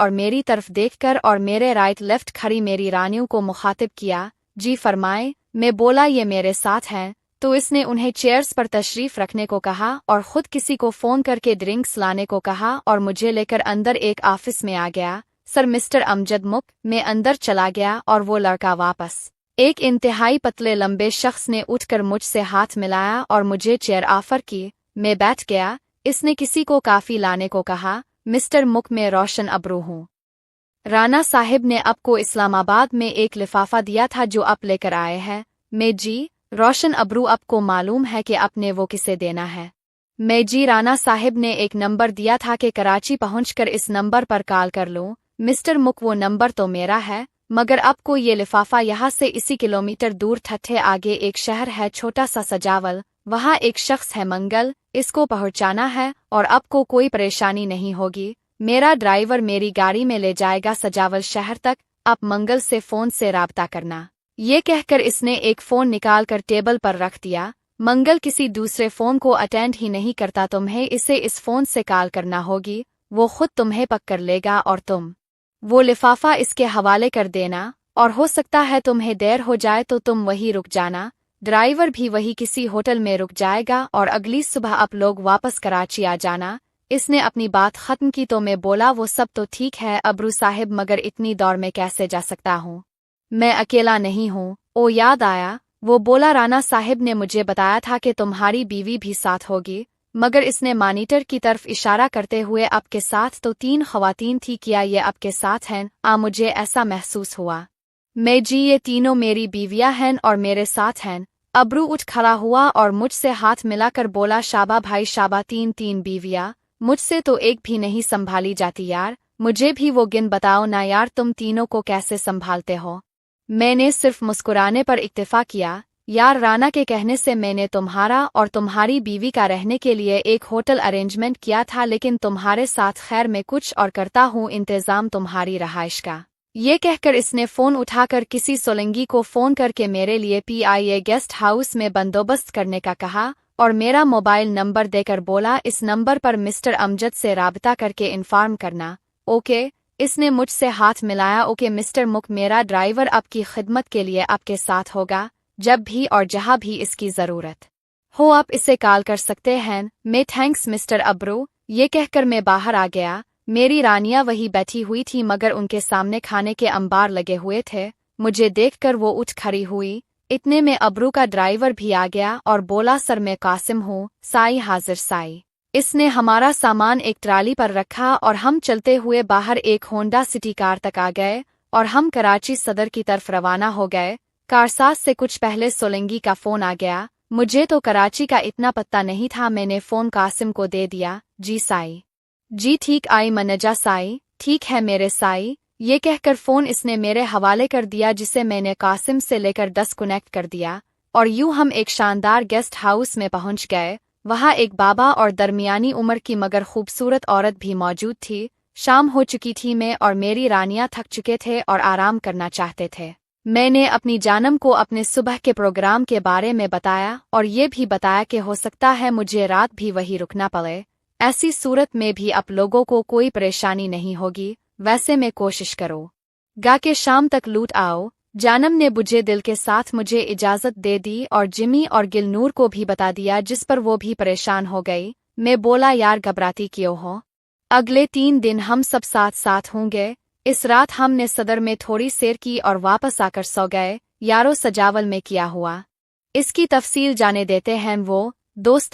और मेरी तरफ देखकर और मेरे राइट लेफ्ट खड़ी मेरी रानियों को मुखातिब किया। जी फरमाए। मैं बोला ये मेरे साथ हैं। तो इसने उन्हें चेयर्स पर तशरीफ रखने को कहा और खुद किसी को फ़ोन करके ड्रिंक्स लाने को कहा और मुझे लेकर अंदर एक ऑफिस में आ गया। सर मिस्टर अमजद मुक। मैं अंदर चला गया और वो लड़का वापस। एक इंतहाई पतले लंबे शख्स ने उठकर मुझसे हाथ मिलाया और मुझे चेयर ऑफर की। मैं बैठ गया। इसने किसी को काफ़ी लाने को कहा। मिस्टर मुक मैं रोशन अब्रू हूँ। राना साहिब ने आपको इस्लामाबाद में एक लिफाफा दिया था जो आप लेकर आए हैं। मैं जी रोशन अब्रू आपको मालूम है कि आपने वो किसे देना है। मैं जी राना साहिब ने एक नंबर दिया था कि कराची पहुंचकर इस नंबर पर कॉल कर लूं। मिस्टर मुक वो नंबर तो मेरा है मगर आपको ये लिफाफा यहाँ से इसी किलोमीटर दूर ठट्ठे आगे एक शहर है छोटा सा सजावल, वहाँ एक शख्स है मंगल, इसको पहुंचाना है और आपको कोई परेशानी नहीं होगी। मेरा ड्राइवर मेरी गाड़ी में ले जाएगा सजावल शहर तक। आप मंगल से फ़ोन से राब्ता करना। ये कहकर इसने एक फ़ोन निकाल कर टेबल पर रख दिया। मंगल किसी दूसरे फ़ोन को अटेंड ही नहीं करता। तुम्हें इसे इस फ़ोन से कॉल करना होगी। वो खुद तुम्हें पकड़ लेगा और तुम वो लिफाफा इसके हवाले कर देना और हो सकता है तुम्हें देर हो जाए तो तुम वहीं रुक जाना। ड्राइवर भी वही किसी होटल में रुक जाएगा और अगली सुबह आप लोग वापस कराची आ जाना। इसने अपनी बात खत्म की तो मैं बोला वो सब तो ठीक है अब्रू साहिब मगर इतनी दौड़ में कैसे जा सकता हूँ। मैं अकेला नहीं हूँ। ओ याद आया। वो बोला राना साहिब ने मुझे बताया था कि तुम्हारी बीवी भी साथ होगी मगर इसने मॉनिटर की तरफ इशारा करते हुए आपके साथ तो 3 ख़वातीन थी। क्या ये आपके साथ हैं? मुझे ऐसा महसूस हुआ। मैं जी ये तीनों मेरी बीवियां हैं और मेरे साथ हैं। अब्रू उठ खड़ा हुआ और मुझसे हाथ मिलाकर बोला शाबा भाई शाबा। 3 बीवियां? मुझसे तो एक भी नहीं संभाली जाती यार। मुझे भी वो गिन बताओ ना यार तुम तीनों को कैसे संभालते हो। मैंने सिर्फ मुस्कुराने पर इक्तफा किया। यार राना के कहने से मैंने तुम्हारा और तुम्हारी बीवी का रहने के लिए एक होटल अरेंजमेंट किया था लेकिन तुम्हारे साथ खैर मैं कुछ और करता हूँ इंतज़ाम तुम्हारी रहाइश का। ये कहकर इसने फ़ोन उठाकर किसी सोलंगी को फ़ोन करके मेरे लिए PIA गेस्ट हाउस में बंदोबस्त करने का कहा और मेरा मोबाइल नंबर देकर बोला इस नंबर पर मिस्टर अमजद से राबता करके इन्फॉर्म करना। ओके। इसने मुझसे हाथ मिलाया। ओके मिस्टर मुक मेरा ड्राइवर आपकी खिदमत के लिए आपके साथ होगा। जब भी और जहाँ भी इसकी ज़रूरत हो आप इसे कॉल कर सकते हैं। मैं थैंक्स मिस्टर अब्रू। ये कहकर मैं बाहर आ गया। मेरी रानियां वही बैठी हुई थी मगर उनके सामने खाने के अंबार लगे हुए थे। मुझे देखकर वो उठ खड़ी हुई। इतने में अब्रू का ड्राइवर भी आ गया और बोला सर मैं कासिम हूँ। साई हाजिर साई। इसने हमारा सामान एक ट्राली पर रखा और हम चलते हुए बाहर एक होंडा सिटी कार तक आ गए और हम कराची सदर की तरफ रवाना हो गए। कारसाज से कुछ पहले सोलंगी का फ़ोन आ गया। मुझे तो कराची का इतना पता नहीं था। मैंने फ़ोन कासिम को दे दिया। जी साई। जी ठीक आई मनजा साई। ठीक है मेरे साई। ये कहकर फ़ोन इसने मेरे हवाले कर दिया जिसे मैंने कासिम से लेकर 10 कनेक्ट कर दिया और यूं हम एक शानदार गेस्ट हाउस में पहुंच गए। वहाँ एक बाबा और दरमियानी उम्र की मगर खूबसूरत औरत भी मौजूद थी। शाम हो चुकी थी। मैं और मेरी रानियां थक चुके थे और आराम करना चाहते थे। मैंने अपनी जानम को अपने सुबह के प्रोग्राम के बारे में बताया और ये भी बताया कि हो सकता है मुझे रात भी वही रुकना पड़े। ऐसी सूरत में भी आप लोगों को कोई परेशानी नहीं होगी। वैसे में कोशिश करो गा के शाम तक लूट आओ। जानम ने बुझे दिल के साथ मुझे इजाज़त दे दी और जिमी और गिलनूर को भी बता दिया जिस पर वो भी परेशान हो गई। मैं बोला यार घबराती क्यों हो। अगले 3 दिन हम सब साथ साथ होंगे। इस रात हमने सदर में थोड़ी सैर की और वापस आकर सो गए। यारो सजावल में किया हुआ इसकी तफसील जाने देते हैं वो दोस्तों।